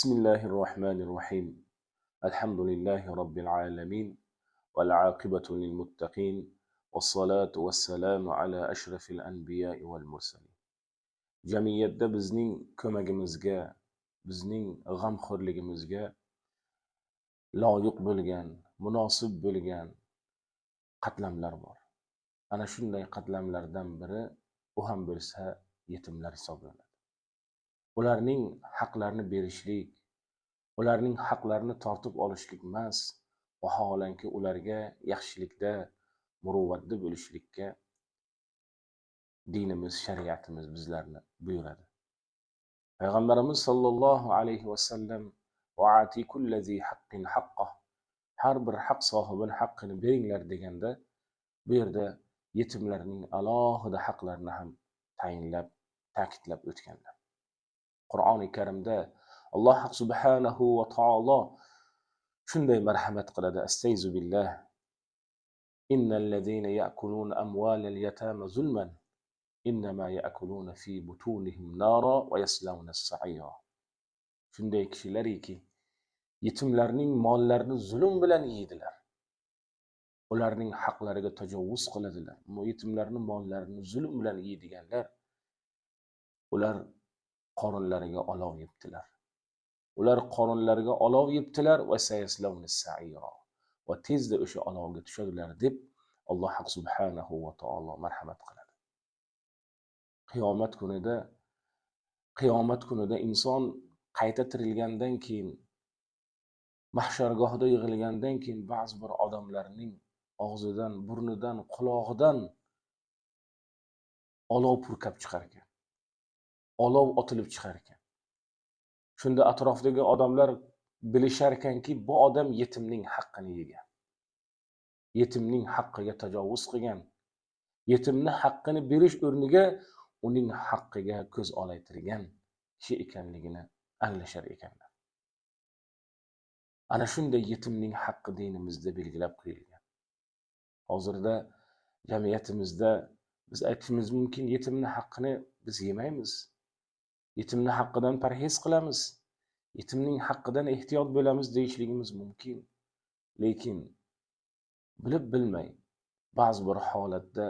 بسم الله الرحمن الرحيم. الحمد لله رب العالمين والعاقبة للمتقين والصلاة والسلام على أشرف الأنبياء والمرسلين. Jamiyatda bizning ko'magimizga, bizning g'amxo'rligimizga loyiq bo'lgan, munosib bo'lgan qatlamlar bor. Ana shunday qatlamlardan biri u ham bo'lsa yetimlar hisoblanadi. Ularning haqlarini berishlik, ularning haqlarini tortib olishlik emas, vaholanki ularga yaxshilikda, muruvvatda bo'lishlikka dinimiz, shariatimiz bizlarni buyuradi. Payg'ambarimiz sollallohu alayhi vasallam va'ati kullazi haqqin haqqah, har bir haq sohibining haqqini beringlar deganda, bu yerda yetimlarning alohida haqlarini ham tayinlab, ta'kidlab o'tganlar. Qur'oni Karimda Alloh subhanahu va taolo shunday marhamat qiladi. Astayzu billah. Innal ladzina ya'kuluna amwalal yatama zulman innama ya'kuluna fi butunihim nara va yaslawna as-sa'ira. Shunday kishilarki, yetimlarning mollarini zulm bilan yeydilar. Ularning haqlariga tajovuz qiladilar. Bu yetimlarning mollarini zulm bilan yeydiganlar, ular qorinlariga olov yebdilar. Ular qorinlariga olov yebdilar va sayaslawna as-sa'ira. Va tezda o'sha olovga tushadilar deb Alloh subhanahu va taolo marhamat qiladi. Qiyomat kunida inson qayta tirilgandan keyin, mahshargohda yig'ilgandan keyin ba'zi bir odamlarning og'zidan, burnidan, quloqidan olov purkab chiqar ekan. Olov otilib chiqar ekan. Shunda atrofdagi odamlar bilishar ekanki, bu odam yetimning haqqini yegan. Yetimning haqqiga tajovuz qilgan. Yetimning haqqini berish o'rniga uning haqqiga ko'z olaytirgan kishi ekanligini anglashar ekanlar. Ana shunday yetimning haqqi dinimizda belgilab qo'yilgan. Hozirda jamiyatimizda biz aytishimiz mumkin, yetimning haqqini biz yemaymiz. Yetimning haqqidan parhez qilamiz. Yetimning haqqidan ehtiyot bo'lamiz deyishligimiz mumkin. Lekin bilib bilmay ba'zi bir holatda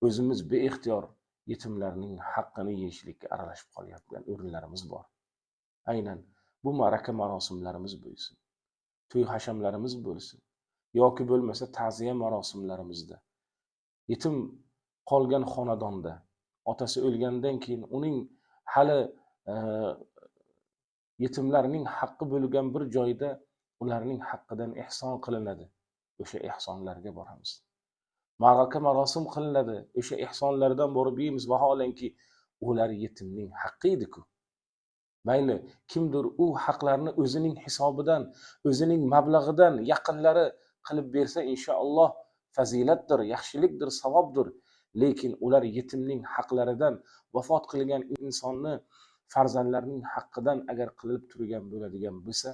o'zimiz beixtiyor yetimlarning haqqini yeyishlikka aralashib qolayotgan o'rinlarimiz bor. Aynan bu ma'raka marosimlarimiz bo'lsin, to'y hashamlarimiz bo'lsin yoki bo'lmasa ta'ziya marosimlarimizda yetim qolgan xonadonda otasi o'lgandan keyin uning hali yetimlarning haqqi bo'lgan bir joyda ularning haqqidan ihson qilinadi. O'sha ihsonlarga boramiz. Ma'raka marosim qilinadi. O'sha ihsonlardan borib yeymiz. Vaholanki ular yetimning haqqi edi-ku. Mayli kimdir u haqlarni o'zining hisobidan, o'zining mablag'idan yaqinlari qilib bersa, inshaalloh fazilatdir, yaxshilikdir, savobdir. Lekin ular yetimning haqlaridan, vafot qilgan insonni farzandlarining haqqidan agar qilib turgan bo'ladigan bo'lsa,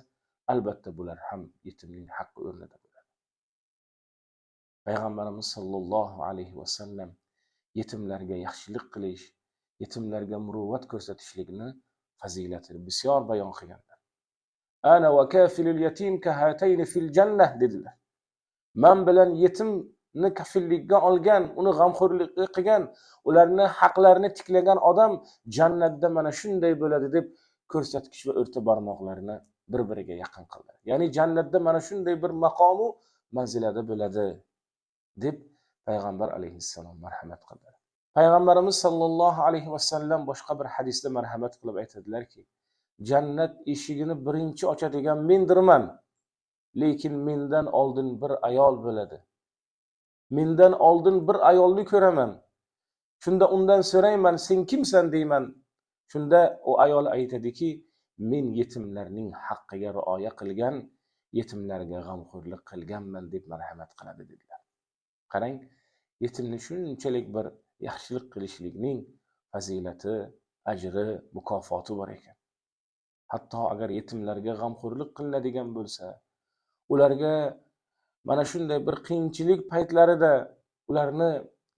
albatta bular ham yetimning haqqi o'rnida bo'ladi. Payg'ambarimiz sollallohu alayhi vasallam yetimlarga yaxshilik qilish, yetimlarga muruvvat ko'rsatishlikni fazilatini bisyor bayon qilganlar. Ana va kafilul yatim kahatayn fil jannah dedilar. Men bilan yetimni kafillikka olgan, uni g'amxo'rlik qilgan, ularni haqlarini tiklagan odam jannatda mana shunday bo'ladi deb ko'rsatkich va o'rta barmoqlarini bir-biriga yaqin qildi. Ya'ni jannatda mana shunday bir maqomu manzilada bo'ladi deb payg'ambar alayhissalom marhamat qildi. Payg'ambarimiz sollallohu alayhi vasallam boshqa bir hadisda marhamat qilib aytadilarki, jannat eshigini birinchi ochadigan mendirman. Lekin mendan oldin bir ayol bo'ladi. Mendan oldin bir ayolni ko'raman. Shunda undan so'rayman, sen kimsan deyman. Shunda u ayol aytadiki, men yetimlarning haqqiga rioya qilgan, yetimlarga g'amxo'rlik qilganman deb marhamat qiladi dedilar. Qarang, yetimni shunchalik bir yaxshilik qilishlikning fazilati, ajri, mukofoti bor ekan. Hatto agar yetimlarga g'amxo'rlik qilinadigan bo'lsa, ularga mana shunday bir qiyinchilik paytlarida ularni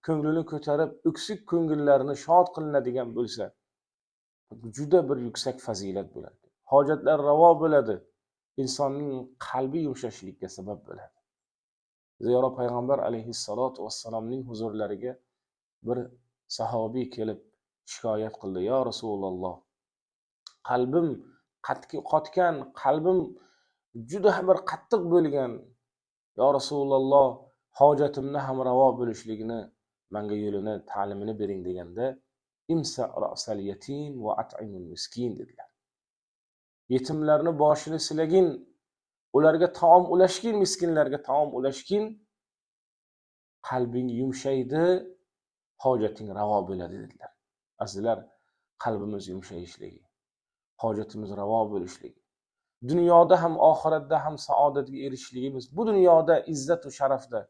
ko'nglini ko'tarib, o'ksik ko'ngillarni shod qilinadigan bo'lsa, juda bir yuksak fazilat bo'ladi. hojatlar ravo bo'ladi. Insonning qalbi yumshashlikka sabab bo'ladi. Zero payg'ambar alayhissalotu vassalomning huzurlariga bir sahobiy kelib shikoyat qildi: "Ya Rasululloh, qalbim qotgan, qalbim juda bir qattiq bo'lgan. Ya Rasululloh, hojatimni ham ravo bo'lishligini, menga yo'lini, ta'limini bering" deganda, "Imsa ra'sal yatim va at'imul miskin" dedilar. Yetimlarni boshini silagin, ularga taom ulashgin, miskinlarga taom ulashgin, qalbing yumshaydi, hojating ravo bo'ladi dedilar. Azizlar, qalbimiz yumshayishligi, hojatimiz ravo bo'lishligi, dunyoda ham oxiratda ham saodatga erishishligimiz, bu dunyoda izzat va sharafda,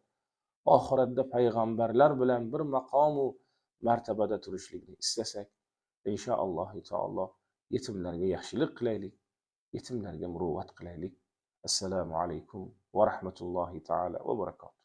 oxiratda payg'ambarlar bilan bir maqomu martabada turishlikni istasak, inshaalloh taolo yetimlarga yaxshilik qilaylik, yetimlarga muruvvat qilaylik. Assalomu alaykum va rahmatullohi taala va barakatuh.